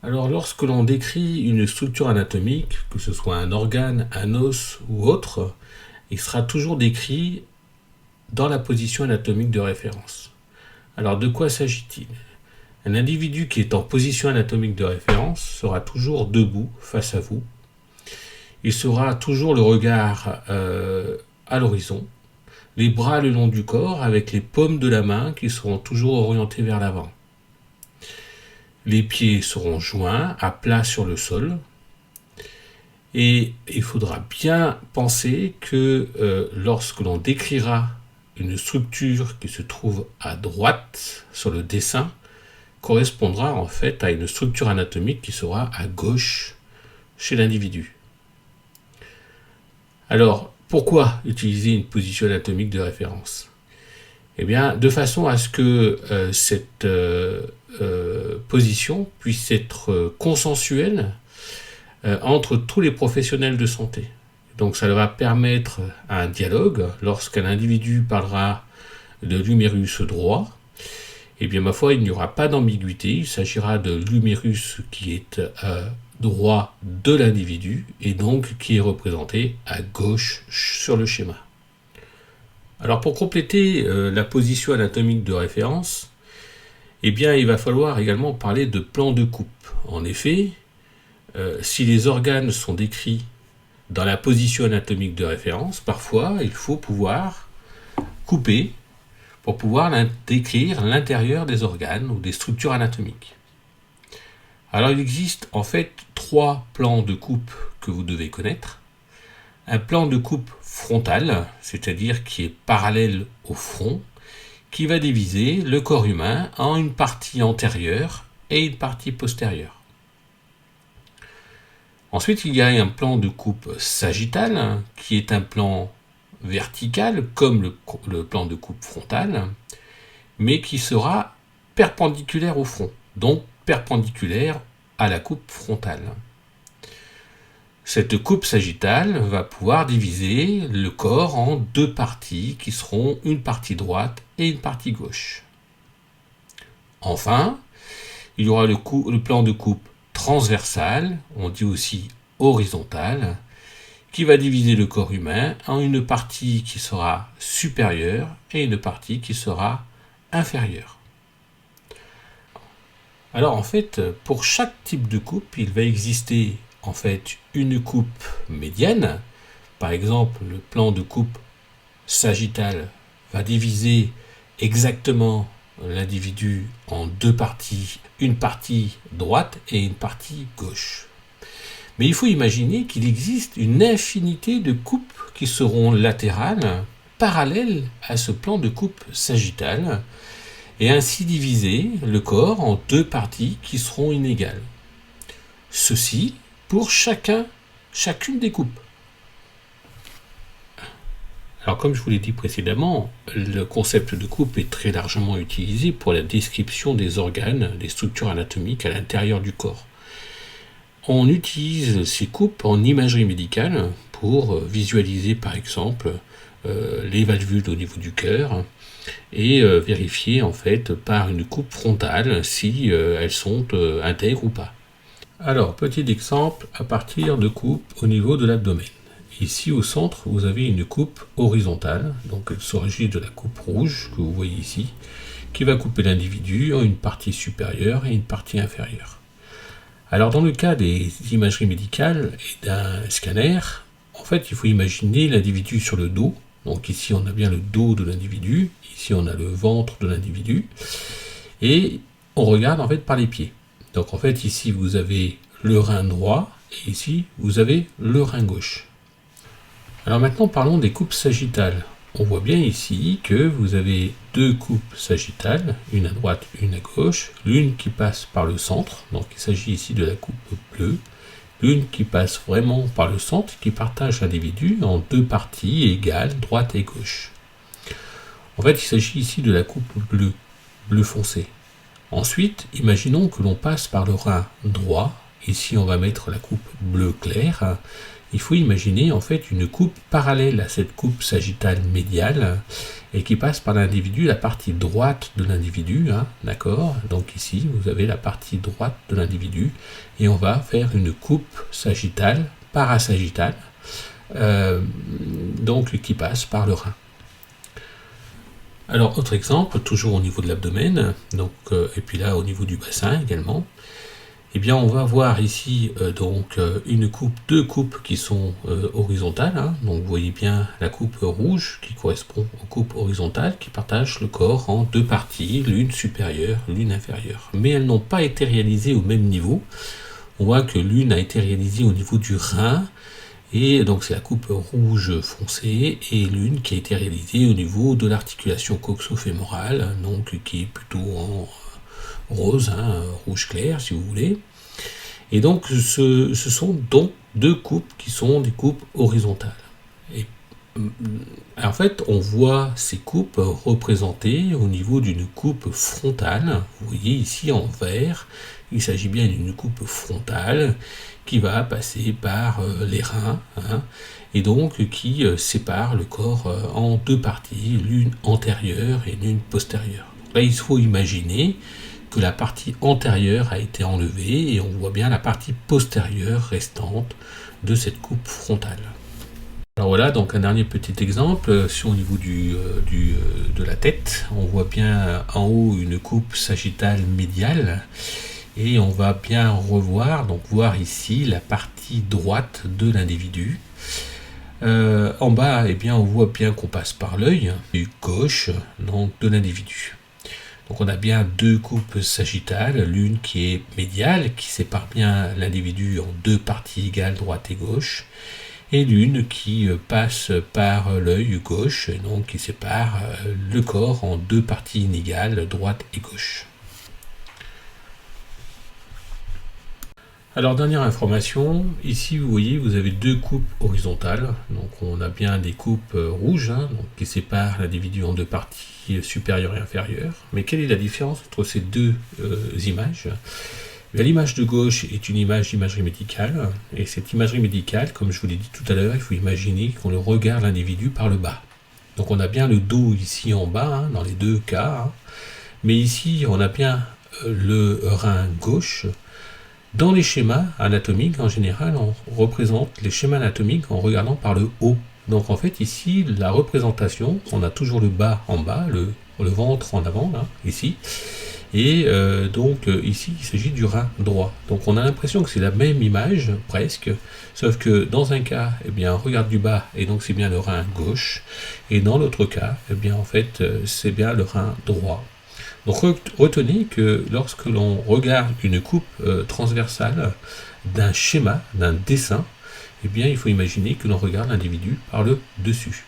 Alors, lorsque l'on décrit une structure anatomique, que ce soit un organe, un os ou autre, il sera toujours décrit dans la position anatomique de référence. Alors, de quoi s'agit-il? Un individu qui est en position anatomique de référence sera toujours debout face à vous. Il sera toujours le regard à l'horizon, les bras le long du corps avec les paumes de la main qui seront toujours orientées vers l'avant. Les pieds seront joints à plat sur le sol. Et il faudra bien penser que lorsque l'on décrira une structure qui se trouve à droite sur le dessin, correspondra en fait à une structure anatomique qui sera à gauche chez l'individu. Alors, pourquoi utiliser une position anatomique de référence? Eh bien, de façon à ce que cette position puisse être consensuelle entre tous les professionnels de santé. Donc ça va permettre un dialogue lorsqu'un individu parlera de l'humérus droit. Eh bien ma foi, il n'y aura pas d'ambiguïté, il s'agira de l'humérus qui est droit de l'individu et donc qui est représenté à gauche sur le schéma. Alors pour compléter la position anatomique de référence, eh bien il va falloir également parler de plan de coupe. En effet, si les organes sont décrits dans la position anatomique de référence, parfois il faut pouvoir couper pour pouvoir décrire l'intérieur des organes ou des structures anatomiques. Alors il existe en fait 3 plans de coupe que vous devez connaître. Un plan de coupe frontal, c'est-à-dire qui est parallèle au front, qui va diviser le corps humain en une partie antérieure et une partie postérieure. Ensuite, il y a un plan de coupe sagittal, qui est un plan vertical, comme le plan de coupe frontal, mais qui sera perpendiculaire au front, donc perpendiculaire à la coupe frontale. Cette coupe sagittale va pouvoir diviser le corps en 2 parties, qui seront une partie droite et une partie gauche. Enfin, il y aura le plan de coupe transversale, on dit aussi horizontale, qui va diviser le corps humain en une partie qui sera supérieure et une partie qui sera inférieure. Alors en fait, pour chaque type de coupe, il va exister en fait une coupe médiane. Par exemple, le plan de coupe sagittal va diviser exactement l'individu en 2 parties, une partie droite et une partie gauche. Mais il faut imaginer qu'il existe une infinité de coupes qui seront latérales, parallèles à ce plan de coupe sagittal, et ainsi diviser le corps en 2 parties qui seront inégales. Ceci pour chacune des coupes. Alors comme je vous l'ai dit précédemment, le concept de coupe est très largement utilisé pour la description des organes, des structures anatomiques à l'intérieur du corps. On utilise ces coupes en imagerie médicale pour visualiser par exemple les valvules au niveau du cœur et vérifier en fait par une coupe frontale si elles sont intègres ou pas. Alors petit exemple à partir de coupes au niveau de l'abdomen. Ici au centre, vous avez une coupe horizontale, donc il s'agit de la coupe rouge que vous voyez ici, qui va couper l'individu en une partie supérieure et une partie inférieure. Alors dans le cas des imageries médicales et d'un scanner, en fait il faut imaginer l'individu sur le dos. Donc ici on a bien le dos de l'individu, ici on a le ventre de l'individu, et on regarde en fait par les pieds. Donc en fait ici vous avez le rein droit et ici vous avez le rein gauche. Alors maintenant parlons des coupes sagittales. On voit bien ici que vous avez 2 coupes sagittales, une à droite, une à gauche, l'une qui passe par le centre, donc il s'agit ici de la coupe bleue, l'une qui passe vraiment par le centre, qui partage l'individu en 2 parties égales, droite et gauche. En fait, il s'agit ici de la coupe bleue, bleu foncé. Ensuite, imaginons que l'on passe par le rein droit, ici on va mettre la coupe bleu clair, il faut imaginer en fait une coupe parallèle à cette coupe sagittale médiale et qui passe par l'individu, la partie droite de l'individu, hein, d'accord? Donc ici, vous avez la partie droite de l'individu et on va faire une coupe sagittale, parasagittale, donc qui passe par le rein. Alors, autre exemple, toujours au niveau de l'abdomen, donc, et puis là au niveau du bassin également, eh bien on va voir ici une coupe, deux coupes qui sont horizontales, hein. Donc vous voyez bien la coupe rouge qui correspond aux coupes horizontales qui partagent le corps en deux parties, l'une supérieure, l'une inférieure. Mais elles n'ont pas été réalisées au même niveau. On voit que l'une a été réalisée au niveau du rein, et donc c'est la coupe rouge foncée, et l'une qui a été réalisée au niveau de l'articulation coxo-fémorale, donc qui est plutôt en rose, hein, rouge clair si vous voulez. Et donc ce sont donc deux coupes qui sont des coupes horizontales. Et en fait, on voit ces coupes représentées au niveau d'une coupe frontale. Vous voyez ici en vert, il s'agit bien d'une coupe frontale qui va passer par les reins, hein, et donc qui sépare le corps en deux parties, l'une antérieure et l'une postérieure. Là, il faut imaginer que la partie antérieure a été enlevée et on voit bien la partie postérieure restante de cette coupe frontale. Alors voilà, donc un dernier petit exemple, si au niveau de la tête, on voit bien en haut une coupe sagittale médiale et on va bien revoir, donc voir ici la partie droite de l'individu. En bas, eh bien, on voit bien qu'on passe par l'œil gauche donc, de l'individu. Donc on a bien deux coupes sagittales, l'une qui est médiale, qui sépare bien l'individu en deux parties égales, droite et gauche, et l'une qui passe par l'œil gauche, donc qui sépare le corps en deux parties inégales, droite et gauche. Alors dernière information, ici vous voyez vous avez deux coupes horizontales, donc on a bien des coupes rouges donc, qui séparent l'individu en deux parties supérieures et inférieures. Mais quelle est la différence entre ces deux images? L'image de gauche est une image d'imagerie médicale, et cette imagerie médicale, comme je vous l'ai dit tout à l'heure, il faut imaginer qu'on le regarde l'individu par le bas. Donc on a bien le dos ici en bas, hein, dans les deux cas, hein, mais ici on a bien le rein gauche. Dans les schémas anatomiques, en général, on représente les schémas anatomiques en regardant par le haut. Donc en fait, ici, la représentation, on a toujours le bas en bas, le ventre en avant, là, ici. Et donc ici, il s'agit du rein droit. Donc on a l'impression que c'est la même image, presque, sauf que dans un cas, eh bien, on regarde du bas, et donc c'est bien le rein gauche. Et dans l'autre cas, eh bien, en fait, c'est bien le rein droit. Donc retenez que lorsque l'on regarde une coupe transversale d'un schéma, d'un dessin, eh bien il faut imaginer que l'on regarde l'individu par le dessus.